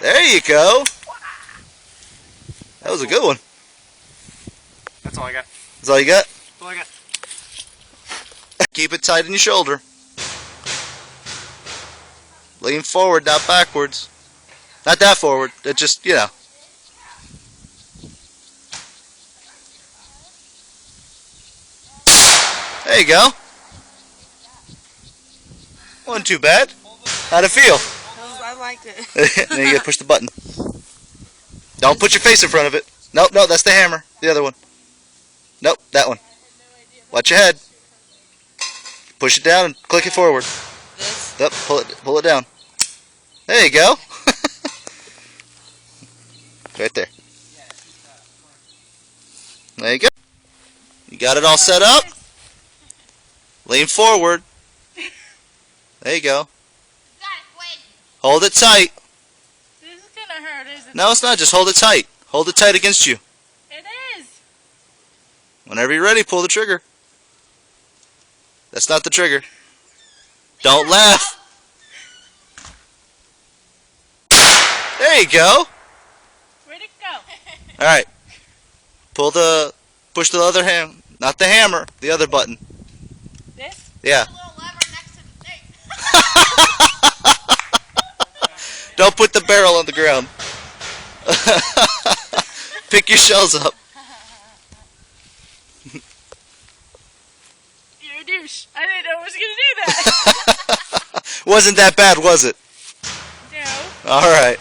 There you go. That was a good one. That's all I got. That's all you got? That's all I got. Keep it tight in your shoulder. Lean forward, not backwards. Not that forward. It just, you know. There you go. Wasn't too bad. How'd it feel? I liked it. Then you gotta push the button. Don't put your face in front of it. Nope, no, that's the hammer. The other one. Nope, that one. Watch your head. Push it down and click it forward. This? Yep, pull it down. There you go. Right there. There you go. You got it all set up. Lean forward. There you go. Hold it tight. This is gonna hurt, isn't it? No, it's not. Just hold it tight. Hold it tight against you. It is. Whenever you're ready, pull the trigger. That's not the trigger. Don't laugh. There you go. Where'd it go? All right. Push the other hand, not the hammer, the other button. This? Yeah. A little lever next to the thing. Don't put the barrel on the ground. Pick your shells up. You're a douche. I didn't know I was gonna do that. Wasn't that bad, was it? No. All right.